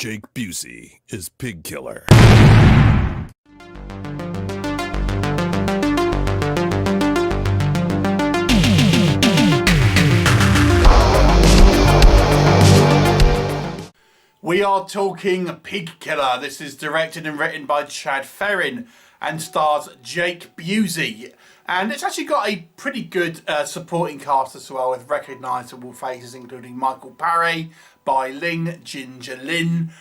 Jake Busey is Pig Killer. We are talking Pig Killer. This is directed and written by Chad Ferrin and stars Jake Busey. And it's actually got a pretty good supporting cast as well, with recognisable faces including Michael Paré, Bai Ling, Ginger Lin,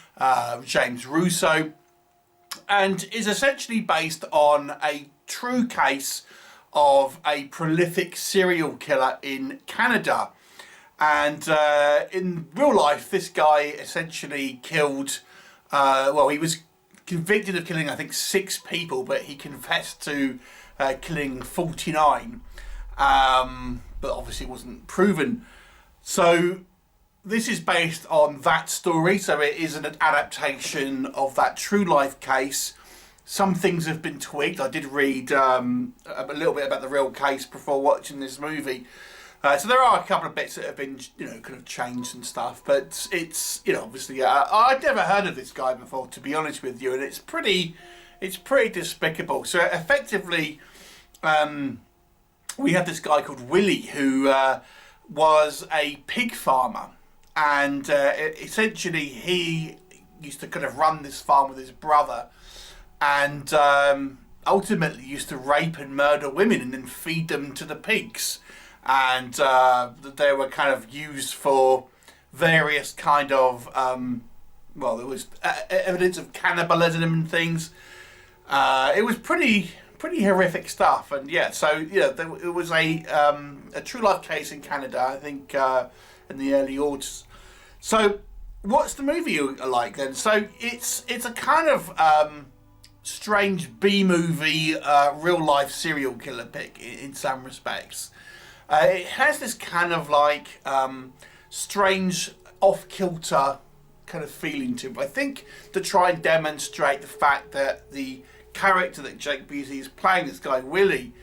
James Russo, and is essentially based on a true case of a prolific serial killer in Canada. And in real life, this guy essentially killed, he was convicted of killing, I think, 6 people, but he confessed to killing 49, but obviously wasn't proven. So this is based on that story, so it is an adaptation of that true life case. Some things have been tweaked. I did read a little bit about the real case before watching this movie. So there are a couple of bits that have been, kind of changed and stuff, but it's, obviously, I'd never heard of this guy before, to be honest with you, and it's pretty despicable. So effectively, we had this guy called Willy who was a pig farmer, and essentially he used to kind of run this farm with his brother, and ultimately used to rape and murder women and then feed them to the pigs. And they were kind of used for various kind of, there was evidence of cannibalism and things. It was pretty horrific stuff, and it was a true life case in Canada, I think, in the early aughts. So, what's the movie like then? So it's a kind of strange B-movie, real life serial killer pick in some respects. It has this kind of like strange off-kilter kind of feeling to it. I think to try and demonstrate the fact that the character that Jake Busey is playing, this guy Willy,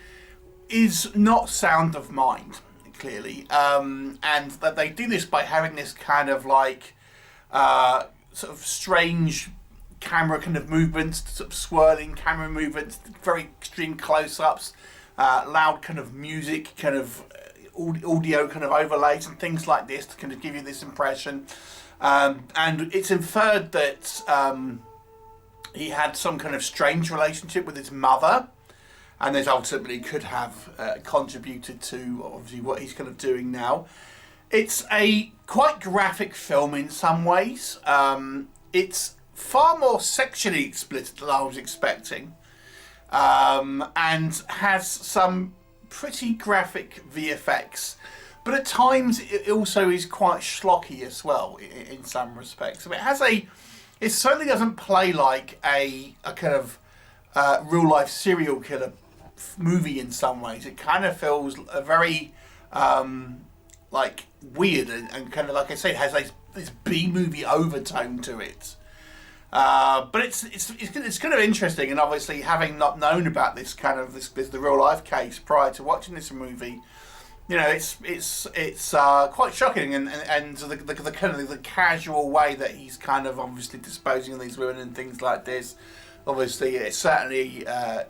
is not sound of mind, clearly. And that they do this by having this kind of like sort of strange camera kind of movements, sort of swirling camera movements, very extreme close-ups, loud kind of music, kind of audio kind of overlays and things like this to kind of give you this impression. And it's inferred that he had some kind of strange relationship with his mother, and this ultimately could have contributed to obviously what he's kind of doing now. It's a quite graphic film in some ways. It's far more sexually explicit than I was expecting, and has some pretty graphic VFX, but at times it also is quite schlocky as well in some respects. So it certainly doesn't play like a kind of real life serial killer movie in some ways. It kind of feels a very like weird and kind of, like I say, it has this B-movie overtone to it. But it's kind of interesting, and obviously having not known about this kind of the real life case prior to watching this movie, it's quite shocking, and the kind of the casual way that he's kind of obviously disposing of these women and things like this. Obviously, it certainly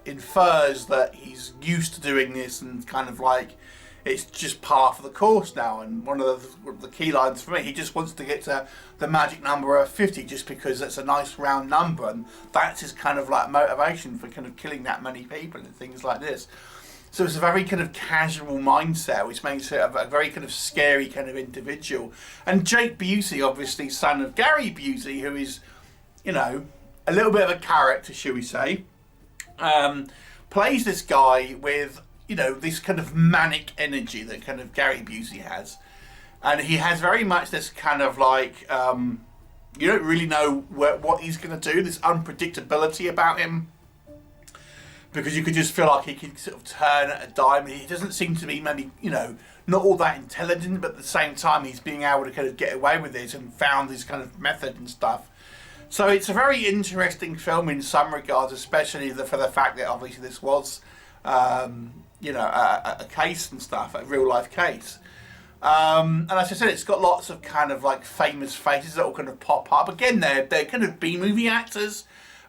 infers that he's used to doing this, and kind of like it's just par for the course now. And one of the key lines for me, he just wants to get to the magic number of 50 just because it's a nice round number, and that's his kind of like motivation for kind of killing that many people and things like this. So it's a very kind of casual mindset, which makes it a very kind of scary kind of individual. And Jake Busey, obviously son of Gary Busey, who is, a little bit of a character, shall we say, plays this guy with this kind of manic energy that kind of Gary Busey has. And he has very much this kind of like, you don't really know what he's going to do, this unpredictability about him. Because you could just feel like he can sort of turn at a dime. He doesn't seem to be maybe, not all that intelligent, but at the same time he's being able to kind of get away with it and found his kind of method and stuff. So it's a very interesting film in some regards, especially for the fact that obviously this was, a case and stuff, a real life case. And as I said, it's got lots of kind of like famous faces that will kind of pop up. Again, they're kind of B-movie actors.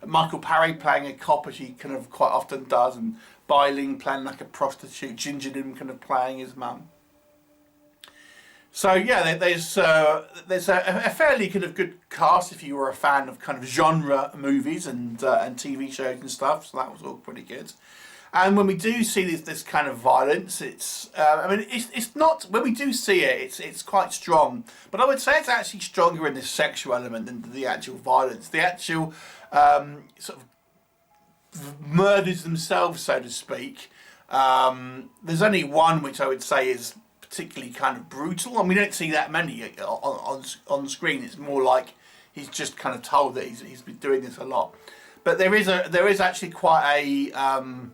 Michael Parry playing a cop, as he kind of quite often does, and Bailing playing like a prostitute, Ginger Lim kind of playing his mum. So yeah, there's a fairly kind of good cast if you were a fan of kind of genre movies and TV shows and stuff. So that was all pretty good. And when we do see this kind of violence, it's it's not, when we do see it, it's quite strong. But I would say it's actually stronger in the sexual element than the actual violence. The actual sort of murders themselves, so to speak. There's only one which I would say is particularly kind of brutal, and we don't see that many on screen. It's more like he's just kind of told that he's been doing this a lot. But there is actually quite a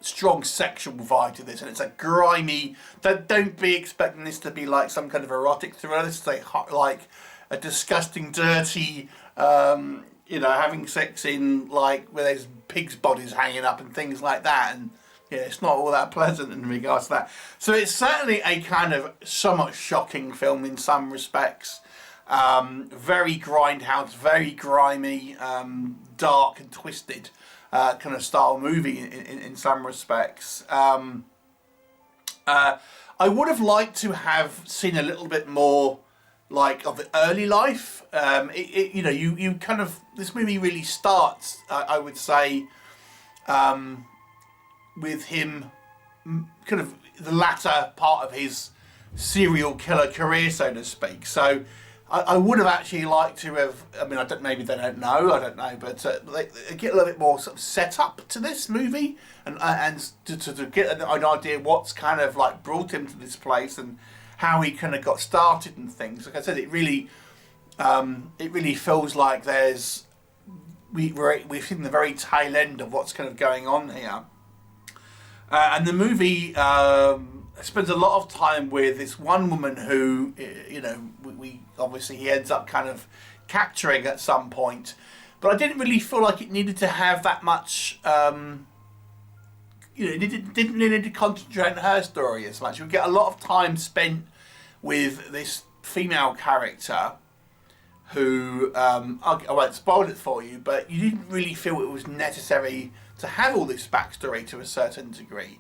strong sexual vibe to this, and it's a grimy. Don't be expecting this to be like some kind of erotic thriller. This is like a disgusting, dirty, having sex in like where there's pigs' bodies hanging up and things like that, and yeah, it's not all that pleasant in regards to that. So it's certainly a kind of somewhat shocking film in some respects. Very grindhouse, very grimy, dark and twisted. Kind of style movie in some respects. I would have liked to have seen a little bit more like of the early life. You kind of, this movie really starts, I would say, with him kind of the latter part of his serial killer career, so to speak. So I would have actually liked to have, maybe they don't know, I don't know, but they get a little bit more sort of set up to this movie and to get an idea what's kind of like brought him to this place and how he kind of got started and things. Like I said, it really feels like we've seen the very tail end of what's kind of going on here. And the movie spends a lot of time with this one woman who, we obviously he ends up kind of capturing at some point. But I didn't really feel like it needed to have that much, it didn't need to concentrate on her story as much. We get a lot of time spent with this female character who, I won't spoil it for you, but you didn't really feel it was necessary to have all this backstory to a certain degree.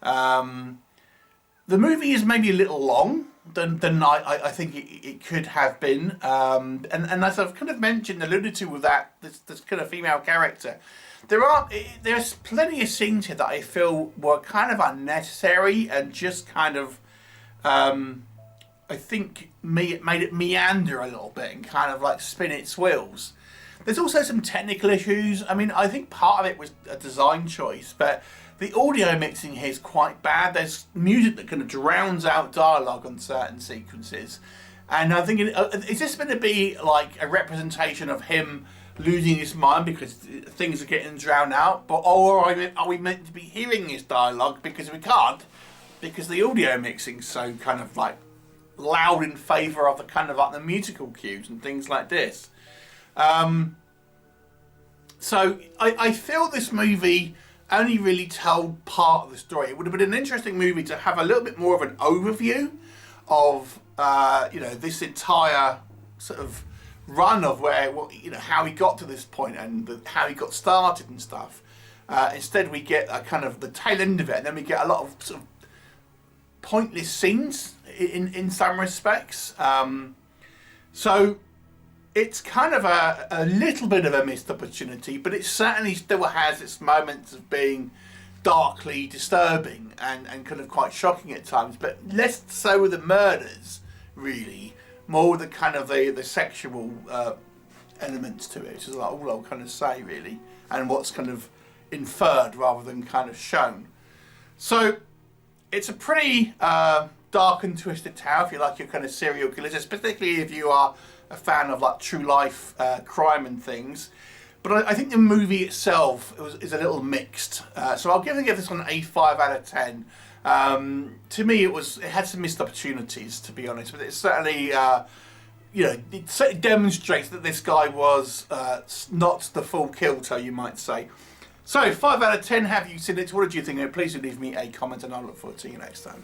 The movie is maybe a little long than I think it could have been. And as I've kind of alluded to with that, this kind of female character, there's plenty of scenes here that I feel were kind of unnecessary and just kind of, I think, made it meander a little bit and kind of like spin its wheels. There's also some technical issues. I think part of it was a design choice, but the audio mixing here is quite bad. There's music that kind of drowns out dialogue on certain sequences. And I'm thinking, is this going to be like a representation of him losing his mind because things are getting drowned out? Or are we meant to be hearing his dialogue because we can't? Because the audio mixing's so kind of like loud in favour of the kind of like the musical cues and things like this. So I feel this movie only really told part of the story. It would have been an interesting movie to have a little bit more of an overview of this entire sort of run of how he got to this point and how he got started and stuff. Instead, we get a kind of the tail end of it, and then we get a lot of sort of pointless scenes in some respects. So it's kind of a little bit of a missed opportunity, but it certainly still has its moments of being darkly disturbing and kind of quite shocking at times, but less so with the murders, really. More with the kind of the sexual elements to it, which is all I'll kind of say, really, and what's kind of inferred rather than kind of shown. So it's a pretty dark and twisted tale if you like your kind of serial killers, particularly if you are a fan of like true life crime and things. But I think the movie itself is a little mixed. So I'll give this one a 5 out of 10. To me, it had some missed opportunities, to be honest. But it certainly, it certainly demonstrates that this guy was not the full killer, you might say. So 5 out of 10. Have you seen it? What did you think? Please do leave me a comment, and I'll look forward to you next time.